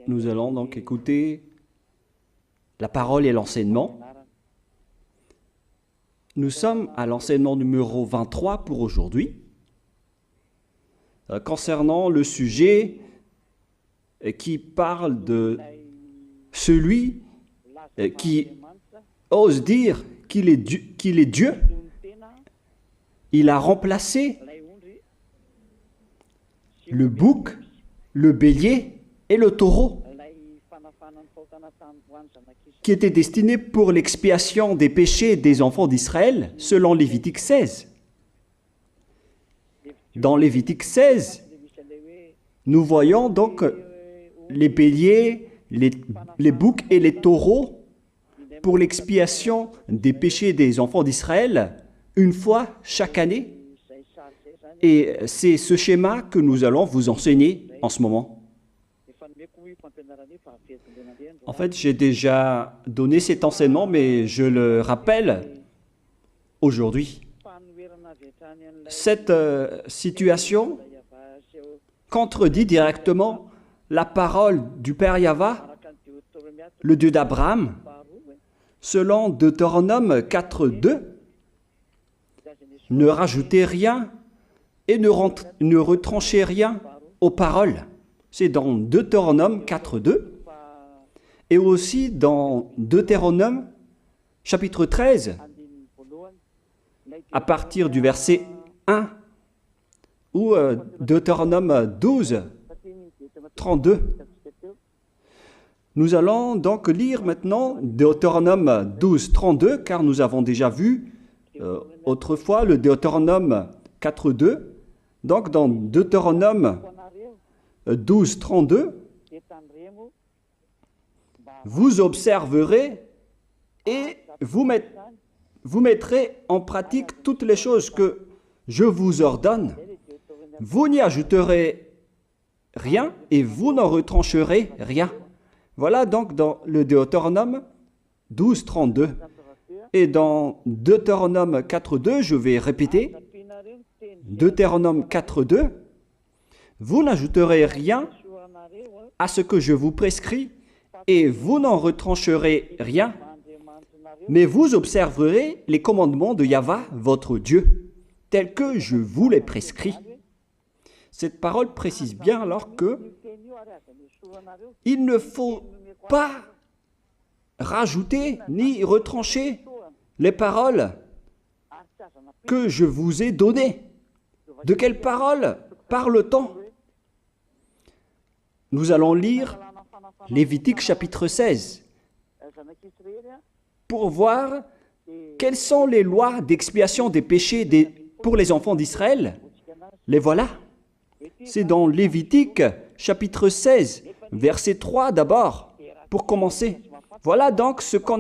Nous allons donc écouter la parole et l'enseignement. Nous sommes à l'enseignement numéro 23 pour aujourd'hui, concernant le sujet qui parle de celui qui ose dire qu'il est Dieu. Il a remplacé le bouc, le bélier et le taureau, qui étaient destinés pour l'expiation des péchés des enfants d'Israël, selon Lévitique 16. Dans Lévitique 16, nous voyons donc les béliers, les boucs et les taureaux pour l'expiation des péchés des enfants d'Israël, une fois chaque année. Et c'est ce schéma que nous allons vous enseigner en ce moment. En fait, j'ai déjà donné cet enseignement, mais je le rappelle aujourd'hui. Cette situation contredit directement la parole du Père Yahva, le Dieu d'Abraham, selon Deutéronome 4.2. Ne rajoutez rien et ne retranchez rien aux paroles. C'est dans Deutéronome 4.2 et aussi dans Deutéronome chapitre 13, à partir du verset 1, ou Deutéronome 12, 32. Nous allons donc lire maintenant Deutéronome 12, 32, car nous avons déjà vu autrefois le Deutéronome 4.2. Donc dans Deutéronome 12, 32, vous observerez et vous mettrez en pratique toutes les choses que je vous ordonne. Vous n'y ajouterez rien et vous n'en retrancherez rien. Voilà donc dans le Deutéronome 12, 32. Et dans Deutéronome 4.2, je vais répéter, Deutéronome 4.2, vous n'ajouterez rien à ce que je vous prescris et vous n'en retrancherez rien, mais vous observerez les commandements de Yahva, votre Dieu, tels que je vous les prescris. Cette parole précise bien alors que il ne faut pas rajouter ni retrancher les paroles que je vous ai données. De quelles paroles parle-t-on? Nous allons lire Lévitique chapitre 16 pour voir quelles sont les lois d'expiation des péchés pour les enfants d'Israël. Les voilà. C'est dans Lévitique chapitre 16, verset 3 d'abord, pour commencer. Voilà donc ce qu'on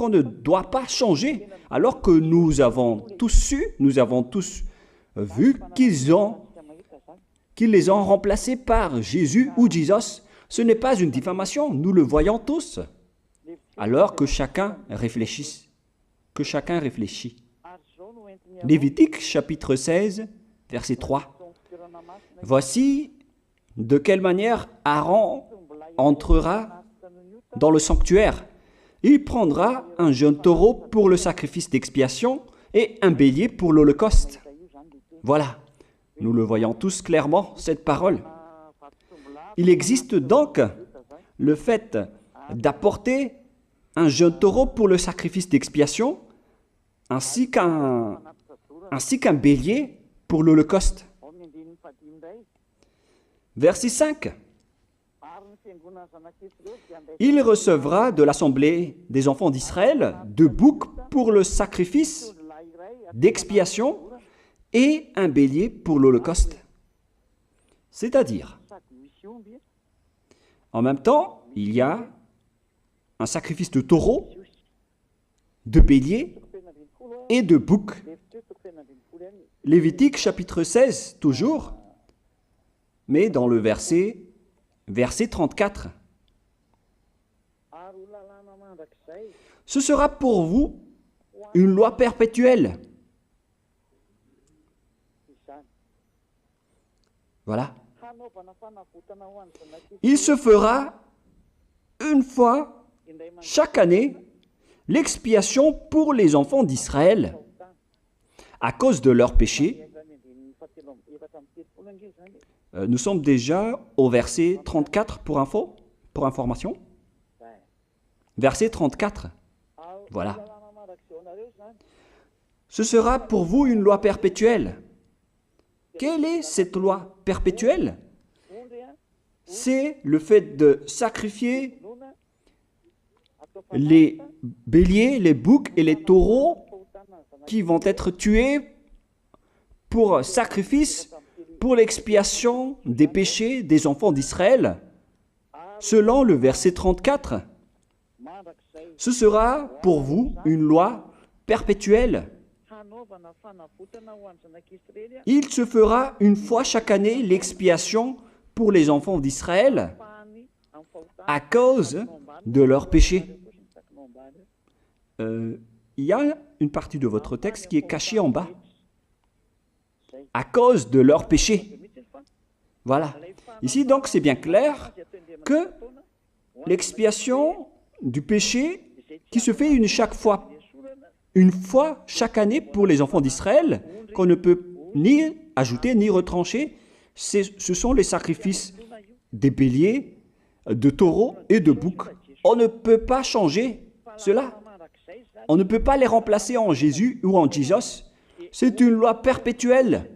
ne doit pas changer, alors que nous avons tous su, nous avons tous vu qu'ils les ont remplacés par Jésus ou Jesus. Ce n'est pas une diffamation, nous le voyons tous. Alors que chacun réfléchisse. Lévitique chapitre 16, verset 3. Voici de quelle manière Aaron entrera dans le sanctuaire. Il prendra un jeune taureau pour le sacrifice d'expiation et un bélier pour l'holocauste. Voilà, nous le voyons tous clairement, cette parole. Il existe donc le fait d'apporter un jeune taureau pour le sacrifice d'expiation, ainsi qu'un bélier pour l'holocauste. Verset 5. Il recevra de l'assemblée des enfants d'Israël 2 boucs pour le sacrifice d'expiation et un bélier pour l'holocauste. C'est-à-dire, en même temps, il y a un sacrifice de taureau, de bélier et de bouc. Lévitique chapitre 16, toujours, mais dans le verset 34. Ce sera pour vous une loi perpétuelle. Voilà. Il se fera une fois chaque année l'expiation pour les enfants d'Israël à cause de leurs péchés. Nous sommes déjà au verset 34 pour information. Verset 34. Voilà. Ce sera pour vous une loi perpétuelle. Quelle est cette loi perpétuelle? C'est le fait de sacrifier les béliers, les boucs et les taureaux qui vont être tués pour sacrifice, pour l'expiation des péchés des enfants d'Israël. Selon le verset 34, ce sera pour vous une loi perpétuelle. Il se fera une fois chaque année l'expiation pour les enfants d'Israël à cause de leurs péchés. Il y a une partie de votre texte qui est cachée en bas. À cause de leurs péchés. Voilà. Ici, donc, c'est bien clair que l'expiation du péché qui se fait une fois chaque année pour les enfants d'Israël, qu'on ne peut ni ajouter ni retrancher, ce sont les sacrifices des béliers, de taureaux et de boucs. On ne peut pas changer cela. On ne peut pas les remplacer en Jésus ou en Jesus. C'est une loi perpétuelle.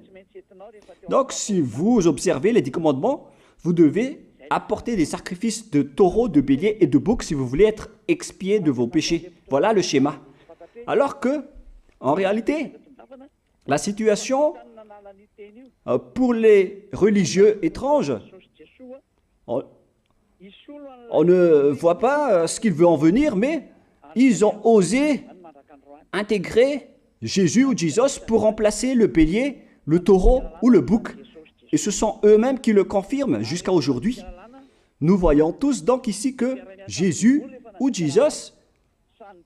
Donc, si vous observez les 10 commandements, vous devez apporter des sacrifices de taureaux, de béliers et de boucs si vous voulez être expié de vos péchés. Voilà le schéma. Alors que, en réalité, la situation pour les religieux étranges, on ne voit pas ce qu'il veut en venir, mais ils ont osé intégrer Jésus ou Jesus pour remplacer le bélier, le taureau ou le bouc. Et ce sont eux-mêmes qui le confirment jusqu'à aujourd'hui. Nous voyons tous donc ici que Jésus ou Jesus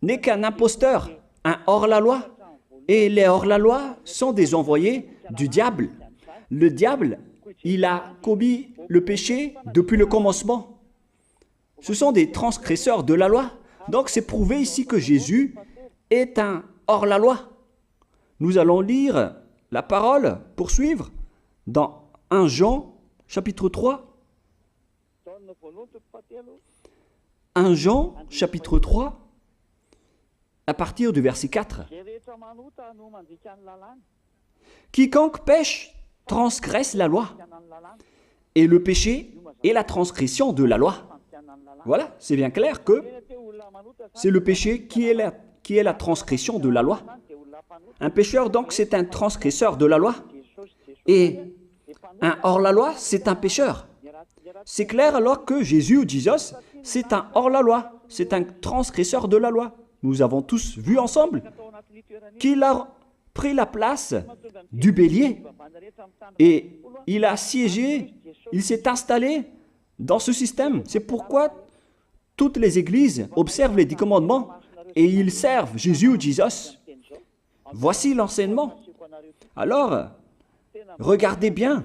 n'est qu'un imposteur, un hors-la-loi. Et les hors-la-loi sont des envoyés du diable. Le diable, il a commis le péché depuis le commencement. Ce sont des transgresseurs de la loi. Donc c'est prouvé ici que Jésus est un hors-la-loi. Nous allons lire la parole, poursuivre, dans 1 Jean, chapitre 3. 1 Jean, chapitre 3, à partir du verset 4. Quiconque pêche transgresse la loi, et le péché est la transgression de la loi. Voilà, c'est bien clair que c'est le péché qui est la transgression de la loi. Un pécheur, donc, c'est un transgresseur de la loi. Et un hors-la-loi, c'est un pécheur. C'est clair alors que Jésus ou Jesus, c'est un hors-la-loi, c'est un transgresseur de la loi. Nous avons tous vu ensemble qu'il a pris la place du bélier et il a siégé, il s'est installé dans ce système. C'est pourquoi toutes les églises observent les 10 commandements et ils servent Jésus ou Jesus. Voici l'enseignement. Alors, regardez bien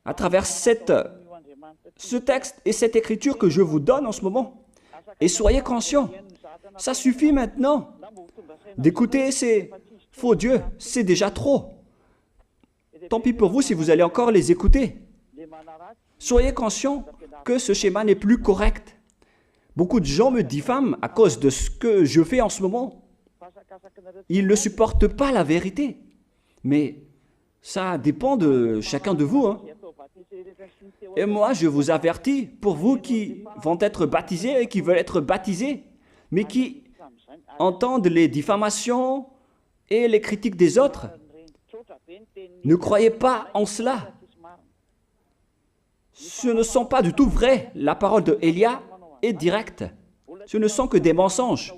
à travers ce texte et cette écriture que je vous donne en ce moment. Et soyez conscients, ça suffit maintenant d'écouter ces faux dieux, c'est déjà trop. Tant pis pour vous si vous allez encore les écouter. Soyez conscients que ce schéma n'est plus correct. Beaucoup de gens me diffament à cause de ce que je fais en ce moment. Ils ne supportent pas la vérité. Mais ça dépend de chacun de vous. Et moi, je vous avertis, pour vous qui vont être baptisés et qui veulent être baptisés, mais qui entendent les diffamations et les critiques des autres, ne croyez pas en cela. Ce ne sont pas du tout vrai. La parole de Élia est directe. Ce ne sont que des mensonges.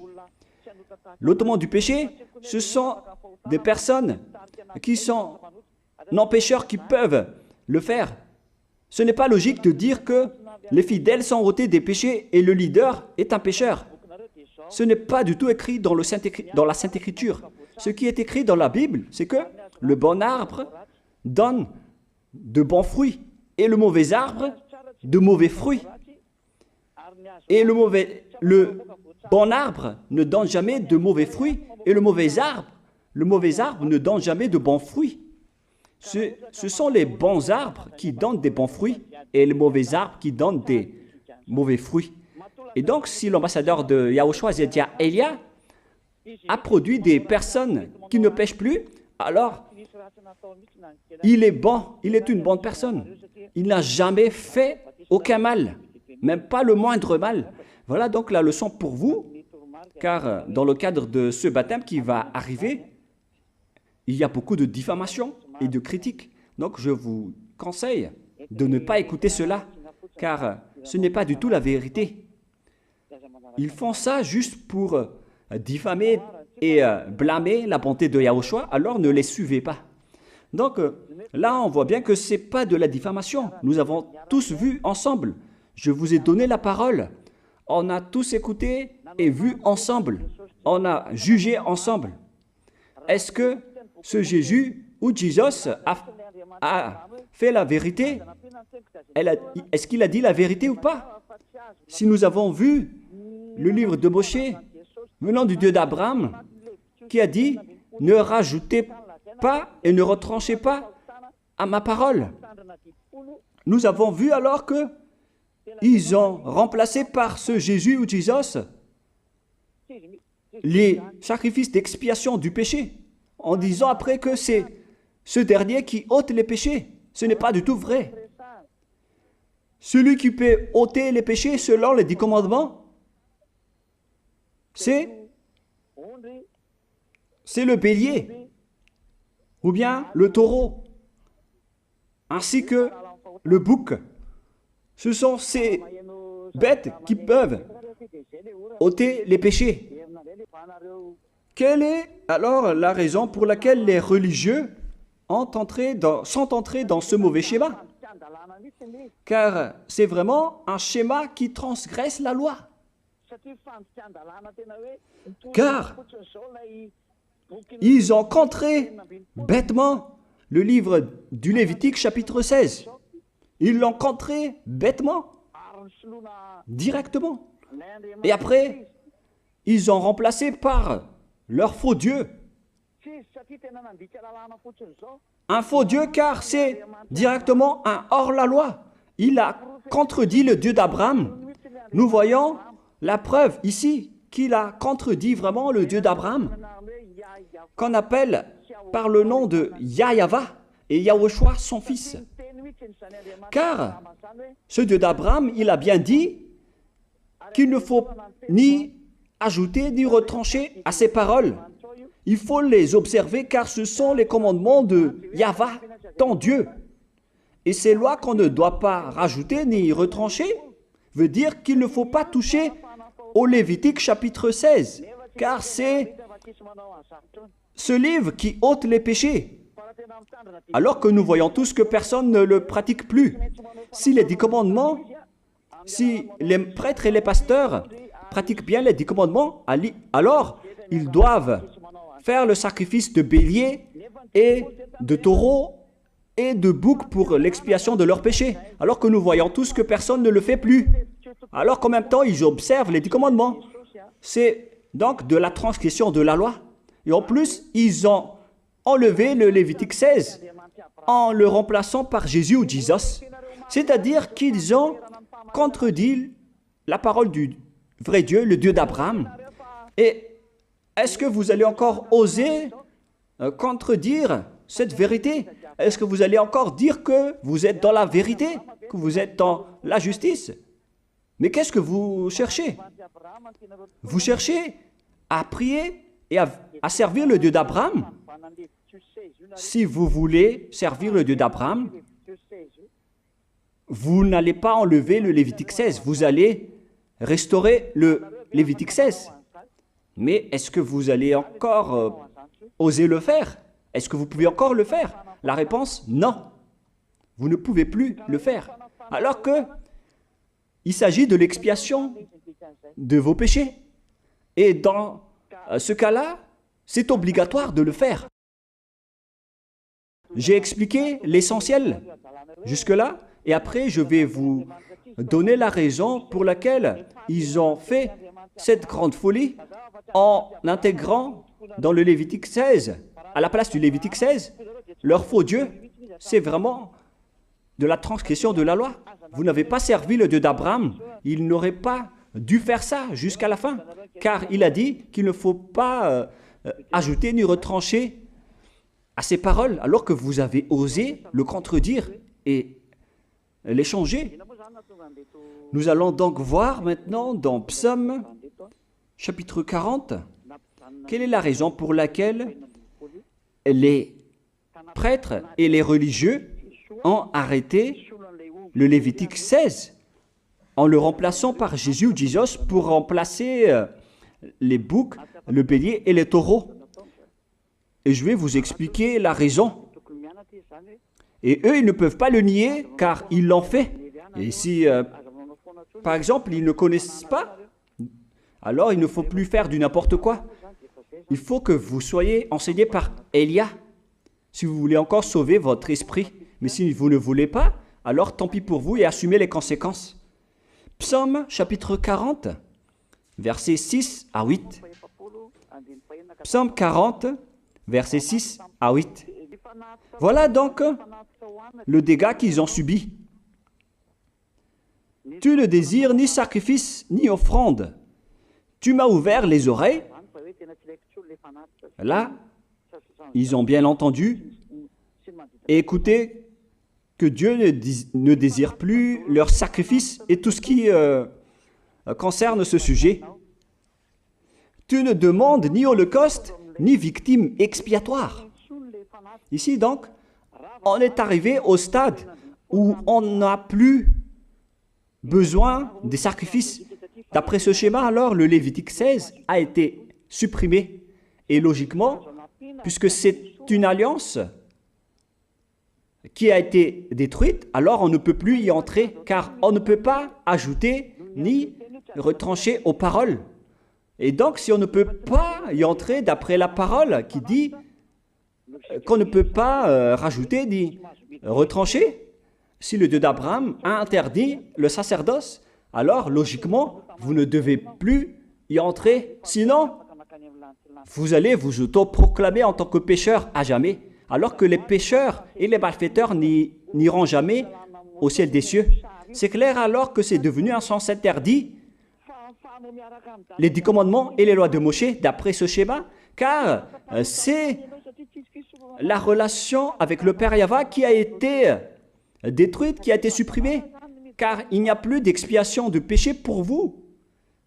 L'ôtement du péché, ce sont des personnes qui sont non-pécheurs qui peuvent le faire. Ce n'est pas logique de dire que les fidèles sont ôtés des péchés et le leader est un pécheur. Ce n'est pas du tout écrit dans la Sainte Écriture. Ce qui est écrit dans la Bible, c'est que le bon arbre donne de bons fruits et le mauvais arbre de mauvais fruits. Et le bon arbre ne donne jamais de mauvais fruits et le mauvais arbre ne donne jamais de bons fruits. Ce sont les bons arbres qui donnent des bons fruits et les mauvais arbres qui donnent des mauvais fruits. Et donc, si l'ambassadeur de Yahushua, Zedia Elia, a produit des personnes qui ne pêchent plus, alors il est bon, il est une bonne personne. Il n'a jamais fait aucun mal, même pas le moindre mal. Voilà donc la leçon pour vous, car dans le cadre de ce baptême qui va arriver, il y a beaucoup de diffamation et de critiques. Donc je vous conseille de ne pas écouter cela, car ce n'est pas du tout la vérité. Ils font ça juste pour diffamer et blâmer la bonté de Yahushua, alors ne les suivez pas. Donc là, on voit bien que ce n'est pas de la diffamation. Nous avons tous vu ensemble. Je vous ai donné la parole. On a tous écouté et vu ensemble. On a jugé ensemble. Est-ce que ce Jésus ou Jésus a fait la vérité? Est-ce qu'il a dit la vérité ou pas? Si nous avons vu le livre de Moïse, venant du Dieu d'Abraham, qui a dit « Ne rajoutez pas et ne retranchez pas à ma parole ». Nous avons vu alors que ils ont remplacé par ce Jésus ou Jésus les sacrifices d'expiation du péché, en disant après que c'est ce dernier qui ôte les péchés. Ce n'est pas du tout vrai. Celui qui peut ôter les péchés selon les 10 commandements, c'est le bélier, ou bien le taureau, ainsi que le bouc. Ce sont ces bêtes qui peuvent ôter les péchés. Quelle est alors la raison pour laquelle les religieux sont entrés dans ce mauvais schéma? Car c'est vraiment un schéma qui transgresse la loi. Car ils ont contré bêtement le livre du Lévitique chapitre 16. Ils l'ont contré bêtement, directement. Et après, ils ont remplacé par leur faux Dieu. Un faux Dieu car c'est directement un hors-la-loi. Il a contredit le Dieu d'Abraham. Nous voyons la preuve ici qu'il a contredit vraiment le Dieu d'Abraham, qu'on appelle par le nom de Yahava et Yahushua son fils. Car ce Dieu d'Abraham, il a bien dit qu'il ne faut ni ajouter ni retrancher à ses paroles. Il faut les observer car ce sont les commandements de Yahva, ton Dieu. Et ces lois qu'on ne doit pas rajouter ni retrancher veut dire qu'il ne faut pas toucher au Lévitique chapitre 16, car c'est ce livre qui ôte les péchés. Alors que nous voyons tous que personne ne le pratique plus. Si les 10 commandements, si les prêtres et les pasteurs pratiquent bien les 10 commandements, alors ils doivent faire le sacrifice de bélier et de taureau et de bouc pour l'expiation de leurs péchés. Alors que nous voyons tous que personne ne le fait plus. Alors qu'en même temps, ils observent les 10 commandements. C'est donc de la transgression de la loi. Et en plus, ils ont enlevé le Lévitique 16 en le remplaçant par Jésus ou Jesus. C'est-à-dire qu'ils ont contredit la parole du vrai Dieu, le Dieu d'Abraham. Et est-ce que vous allez encore oser contredire cette vérité? Est-ce que vous allez encore dire que vous êtes dans la vérité, que vous êtes dans la justice? Mais qu'est-ce que vous cherchez? Vous cherchez à prier et à servir le Dieu d'Abraham. Si vous voulez servir le Dieu d'Abraham, vous n'allez pas enlever le Lévitique 16, vous allez restaurer le Lévitique 16. Mais est-ce que vous allez encore oser le faire? Est-ce que vous pouvez encore le faire? La réponse, non. Vous ne pouvez plus le faire. Alors que il s'agit de l'expiation de vos péchés. Et dans ce cas-là, c'est obligatoire de le faire. J'ai expliqué l'essentiel jusque-là et après je vais vous donner la raison pour laquelle ils ont fait cette grande folie en intégrant dans le Lévitique 16, à la place du Lévitique 16, leur faux Dieu. C'est vraiment de la transgression de la loi. Vous n'avez pas servi le Dieu d'Abraham. Il n'aurait pas dû faire ça jusqu'à la fin, car il a dit qu'il ne faut pas ajouter ni retrancher à ses paroles, alors que vous avez osé le contredire et les changer. Nous allons donc voir maintenant dans Psaume chapitre 40, quelle est la raison pour laquelle les prêtres et les religieux ont arrêté le Lévitique 16 en le remplaçant par Jésus ou Jesus pour remplacer les boucs, le bélier et les taureaux. Et je vais vous expliquer la raison. Et eux, ils ne peuvent pas le nier car ils l'ont fait. Et si, par exemple, ils ne connaissent pas, alors il ne faut plus faire du n'importe quoi. Il faut que vous soyez enseigné par Élia, si vous voulez encore sauver votre esprit. Mais si vous ne voulez pas, alors tant pis pour vous et assumez les conséquences. Psaume chapitre 40, versets 6 à 8. Psaume 40, versets 6 à 8. Voilà donc le dégât qu'ils ont subi. Tu ne désires ni sacrifice ni offrande. Tu m'as ouvert les oreilles. Là, ils ont bien entendu et écouté que Dieu ne désire plus leur sacrifice et tout ce qui concerne ce sujet. Tu ne demandes ni holocauste, ni victime expiatoire. Ici donc, on est arrivé au stade où on n'a plus besoin des sacrifices. D'après ce schéma, alors, le Lévitique 16 a été supprimé. Et logiquement, puisque c'est une alliance qui a été détruite, alors on ne peut plus y entrer, car on ne peut pas ajouter ni retrancher aux paroles. Et donc, si on ne peut pas y entrer d'après la parole qui dit qu'on ne peut pas rajouter ni retrancher, si le Dieu d'Abraham a interdit le sacerdoce, alors logiquement, vous ne devez plus y entrer. Sinon, vous allez vous autoproclamer en tant que pécheur à jamais, alors que les pécheurs et les malfaiteurs n'iront jamais au ciel des cieux. C'est clair alors que c'est devenu un sens interdit, les 10 commandements et les lois de Moïse d'après ce schéma, car c'est la relation avec le Père Yahva qui a été détruite, qui a été supprimée, car il n'y a plus d'expiation de péché pour vous.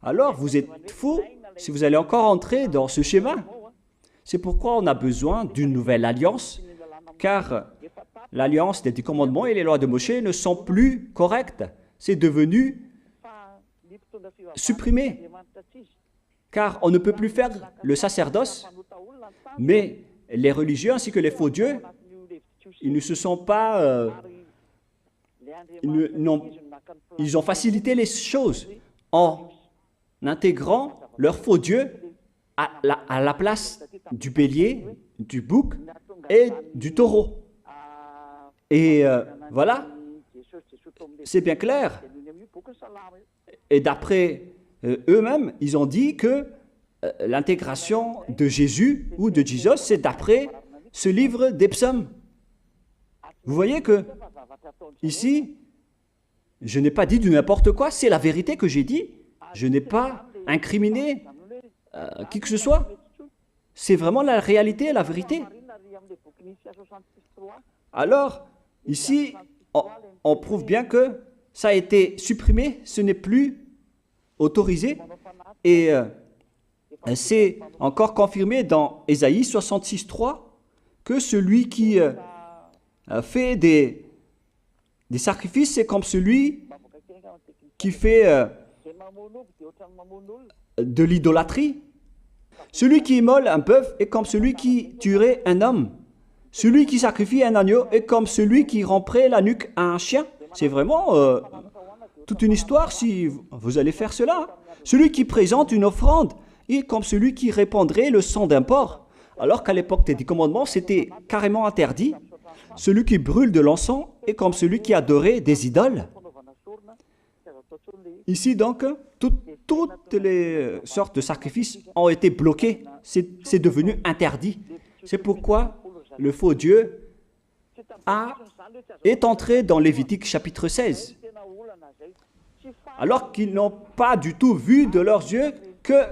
Alors vous êtes fous si vous allez encore entrer dans ce schéma. C'est pourquoi on a besoin d'une nouvelle alliance, car l'alliance des 10 commandements et les lois de Moïse ne sont plus correctes. C'est devenu supprimé, car on ne peut plus faire le sacerdoce, mais les religieux ainsi que les faux dieux, ils ne se sont pas... ils ont facilité les choses en intégrant leur faux dieu à la place du bélier, du bouc et du taureau. Et voilà, c'est bien clair. Et d'après eux-mêmes, ils ont dit que l'intégration de Jésus ou de Jesus, c'est d'après ce livre des psaumes. Vous voyez que ici, je n'ai pas dit du n'importe quoi, c'est la vérité que j'ai dit. Je n'ai pas incriminé qui que ce soit. C'est vraiment la réalité et la vérité. Alors, ici, on prouve bien que ça a été supprimé, ce n'est plus autorisé. Et c'est encore confirmé dans Ésaïe 66.3 que celui qui fait des sacrifices, c'est comme celui qui fait de l'idolâtrie. Celui qui immole un bœuf est comme celui qui tuerait un homme. Celui qui sacrifie un agneau est comme celui qui romperait la nuque à un chien. C'est vraiment toute une histoire si vous allez faire cela. Celui qui présente une offrande est comme celui qui répandrait le sang d'un porc. Alors qu'à l'époque des 10 commandements, c'était carrément interdit. celui qui brûle de l'encens est comme celui qui adorait des idoles. Ici donc, toutes les sortes de sacrifices ont été bloqués. C'est devenu interdit. C'est pourquoi le faux Dieu est entré dans Lévitique chapitre 16. Alors qu'ils n'ont pas du tout vu de leurs yeux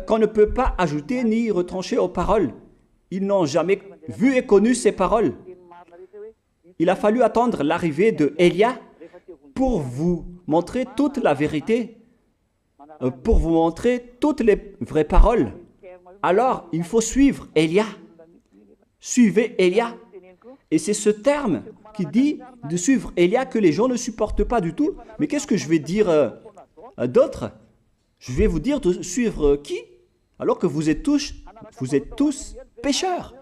qu'on ne peut pas ajouter ni retrancher aux paroles. Ils n'ont jamais vu et connu ces paroles. Il a fallu attendre l'arrivée de Élia pour vous montrer toute la vérité, pour vous montrer toutes les vraies paroles. Alors, il faut suivre Élia. Suivez Élia. Et c'est ce terme qui dit de suivre Élia que les gens ne supportent pas du tout. Mais qu'est-ce que je vais dire d'autre? Je vais vous dire de suivre qui? Alors que vous êtes tous pécheurs.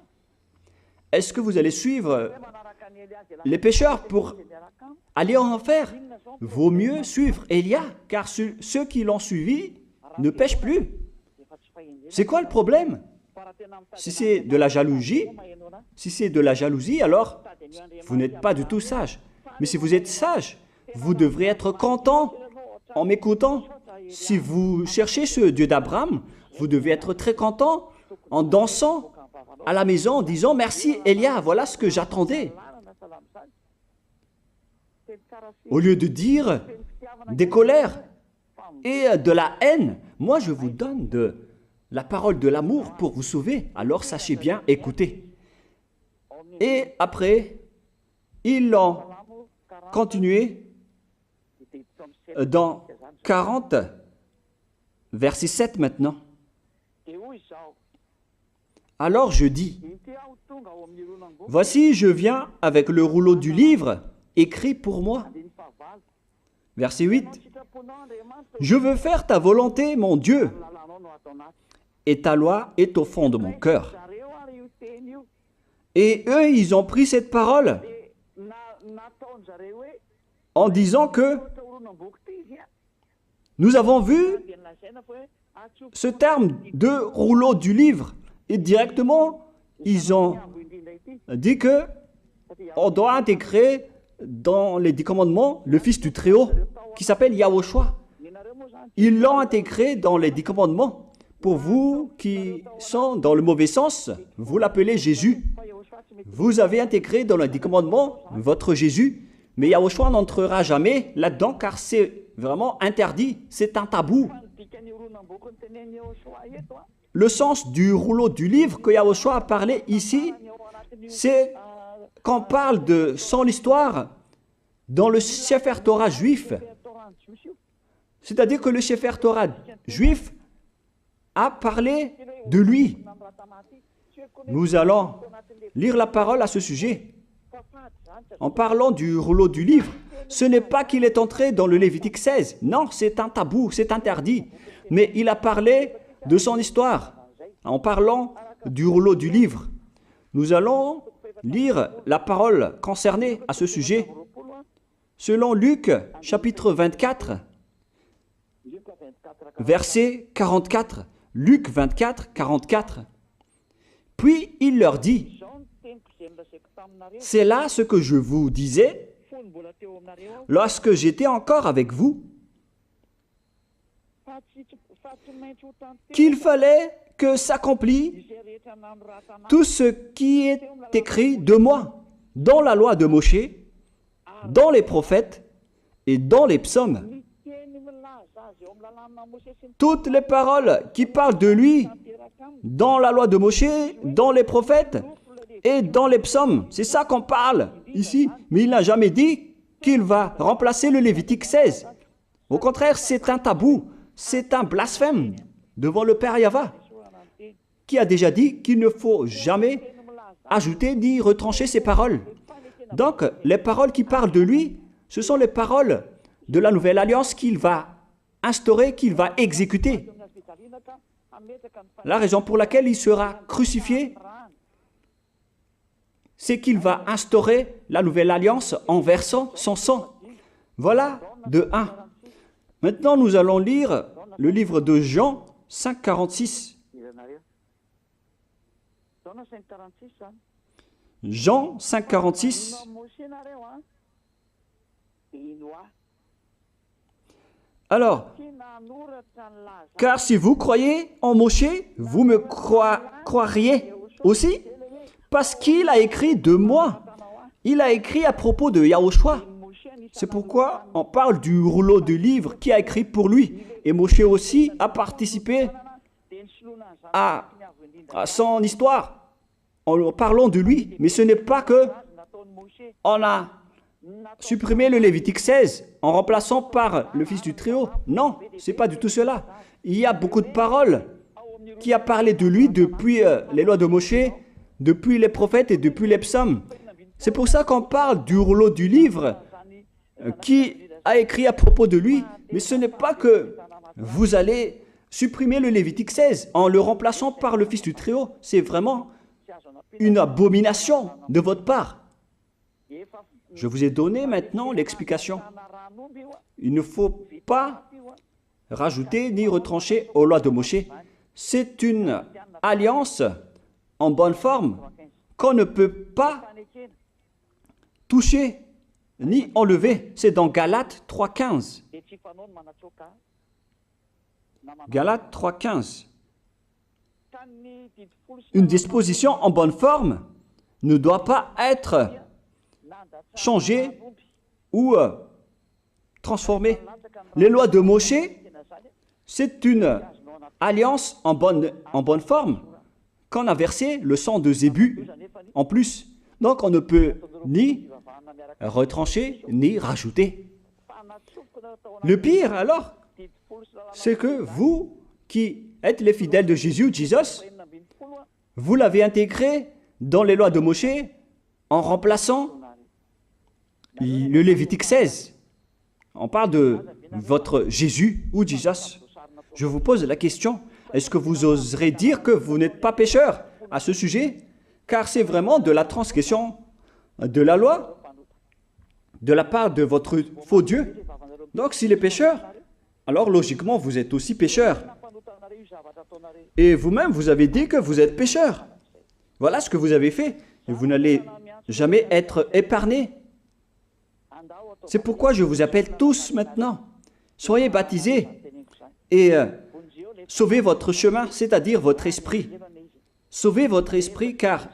Est-ce que vous allez suivre les pécheurs pour aller en enfer? Vaut mieux suivre Élia, car ceux qui l'ont suivi ne pêchent plus. C'est quoi le problème? Si c'est de la jalousie, alors vous n'êtes pas du tout sage. Mais si vous êtes sage, vous devrez être content en m'écoutant. Si vous cherchez ce Dieu d'Abraham, vous devez être très content en dansant à la maison en disant « Merci Élia, voilà ce que j'attendais ». Au lieu de dire des colères et de la haine, moi je vous donne de la parole de l'amour pour vous sauver. Alors sachez bien écouter. Et après, ils ont continué dans 40, verset 7 maintenant. Alors je dis, voici je viens avec le rouleau du livre écrit pour moi. Verset 8, je veux faire ta volonté, mon Dieu, et ta loi est au fond de mon cœur. Et eux, ils ont pris cette parole en disant que nous avons vu ce terme de rouleau du livre et directement, ils ont dit que on doit intégrer dans les 10 commandements le Fils du Très-Haut qui s'appelle Yahushua. Ils l'ont intégré dans les 10 commandements. Pour vous qui sont dans le mauvais sens, vous l'appelez Jésus. Vous avez intégré dans les 10 commandements votre Jésus, mais Yahushua n'entrera jamais là-dedans car c'est vraiment interdit, c'est un tabou. Le sens du rouleau du livre que Yahushua a parlé ici, c'est qu'on parle de son histoire dans le Sefer Torah juif. C'est-à-dire que le Sefer Torah juif a parlé de lui. Nous allons lire la parole à ce sujet. En parlant du rouleau du livre, ce n'est pas qu'il est entré dans le Lévitique 16. Non, c'est un tabou, c'est interdit. Mais il a parlé de son histoire. En parlant du rouleau du livre, nous allons lire la parole concernée à ce sujet. Selon Luc, chapitre 24, verset 44. Luc 24, 44. Puis il leur dit, « C'est là ce que je vous disais lorsque j'étais encore avec vous, qu'il fallait que s'accomplisse tout ce qui est écrit de moi dans la loi de Moïse, dans les prophètes et dans les psaumes. » Toutes les paroles qui parlent de lui dans la loi de Moïse, dans les prophètes et dans les psaumes. C'est ça qu'on parle ici. Mais il n'a jamais dit qu'il va remplacer le Lévitique 16. Au contraire, c'est un tabou, c'est un blasphème devant le Père Yahva, qui a déjà dit qu'il ne faut jamais ajouter ni retrancher ses paroles. Donc, les paroles qui parlent de lui, ce sont les paroles de la nouvelle alliance qu'il va instaurer, qu'il va exécuter. La raison pour laquelle il sera crucifié, c'est qu'il va instaurer la nouvelle alliance en versant son sang. Voilà de 1. Maintenant, nous allons lire le livre de Jean 5, 46. Jean 5, 46. Alors, car si vous croyez en Moshe, vous me croiriez aussi, parce qu'il a écrit de moi. Il a écrit à propos de Yahushua. C'est pourquoi on parle du rouleau de livre qui a écrit pour lui. Et Moshe aussi a participé à son histoire en parlant de lui. Mais ce n'est pas que on a supprimé le Lévitique 16 en remplaçant par le Fils du Très-Haut. Non, ce n'est pas du tout cela. Il y a beaucoup de paroles qui a parlé de lui depuis les lois de Moshe, depuis les prophètes et depuis les psaumes. C'est pour ça qu'on parle du rouleau du livre qui a écrit à propos de lui. Mais ce n'est pas que vous allez supprimer le Lévitique 16 en le remplaçant par le Fils du Très-Haut. C'est vraiment une abomination de votre part. Je vous ai donné maintenant l'explication. Il ne faut pas rajouter ni retrancher aux lois de Moshe. C'est une alliance en bonne forme qu'on ne peut pas toucher ni enlever. C'est dans Galates 3,15. Galates 3,15. Une disposition en bonne forme ne doit pas être changée ou transformée. Les lois de Moshe, c'est une alliance en bonne forme qu'on a versé le sang de Zébu en plus. Donc on ne peut ni retrancher ni rajouter. Le pire alors, c'est que vous qui êtes les fidèles de Jésus, vous l'avez intégré dans les lois de Moshe en remplaçant le Lévitique 16. On parle de votre Jésus ou Jesus. Je vous pose la question, est-ce que vous oserez dire que vous n'êtes pas pécheur à ce sujet? Car c'est vraiment de la transgression de la loi de la part de votre faux Dieu. Donc s'il est pécheur, alors logiquement vous êtes aussi pécheur. Et vous-même, vous avez dit que vous êtes pécheur. Voilà ce que vous avez fait. Et vous n'allez jamais être épargné. C'est pourquoi je vous appelle tous maintenant. Soyez baptisés et sauvez votre chemin, c'est-à-dire votre esprit. Sauvez votre esprit car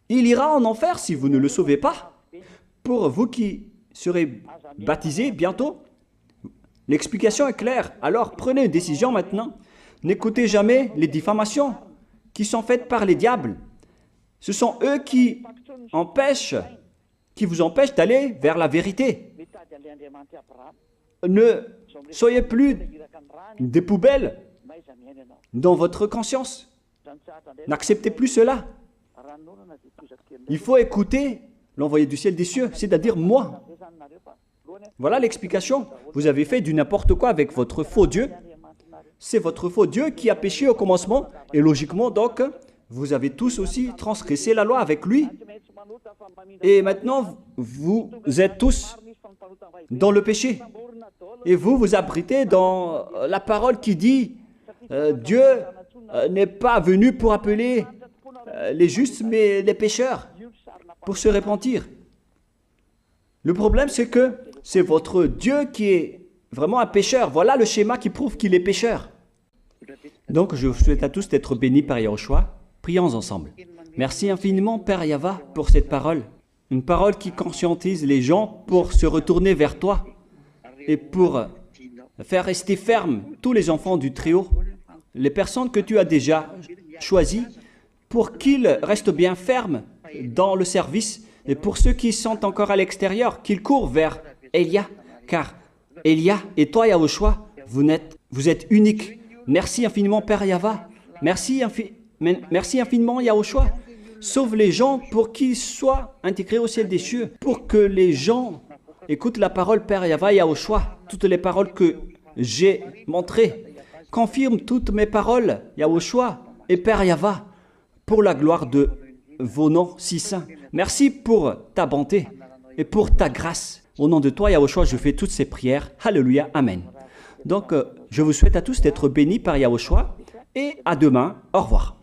il ira en enfer si vous ne le sauvez pas. Pour vous qui serez baptisés bientôt, l'explication est claire. Alors prenez une décision maintenant. N'écoutez jamais les diffamations qui sont faites par les diables. Ce sont eux qui vous empêchent d'aller vers la vérité. Ne soyez plus des poubelles dans votre conscience. N'acceptez plus cela. Il faut écouter l'envoyé du ciel des cieux, c'est-à-dire moi. Voilà l'explication. Vous avez fait du n'importe quoi avec votre faux Dieu. C'est votre faux Dieu qui a péché au commencement. Et logiquement, donc, vous avez tous aussi transgressé la loi avec lui. Et maintenant, vous êtes tous dans le péché. Et vous vous abritez dans la parole qui dit Dieu n'est pas venu pour appeler les justes, mais les pécheurs, pour se repentir. Le problème, c'est que c'est votre Dieu qui est vraiment un pécheur. Voilà le schéma qui prouve qu'il est pécheur. Donc, je vous souhaite à tous d'être bénis par Yahushua. Prions ensemble. Merci infiniment, Père Yahva, pour cette parole. Une parole qui conscientise les gens pour se retourner vers toi et pour faire rester fermes tous les enfants du Très-Haut, les personnes que tu as déjà choisies, pour qu'ils restent bien fermes dans le service, et pour ceux qui sont encore à l'extérieur, qu'ils courent vers Elia, car Elia et toi, Yahushua, vous êtes uniques. Merci infiniment, Père Yahva. Merci infiniment, Yahushua. Sauve les gens pour qu'ils soient intégrés au ciel des cieux, pour que les gens écoutent la parole, Père Yahva, Yahushua, toutes les paroles que j'ai montrées. Confirme toutes mes paroles, Yahushua et Père Yahva, pour la gloire de vos noms si saints. Merci pour ta bonté et pour ta grâce. Au nom de toi, Yahushua, je fais toutes ces prières. Alléluia, Amen. Donc, je vous souhaite à tous d'être bénis par Yahushua et à demain. Au revoir.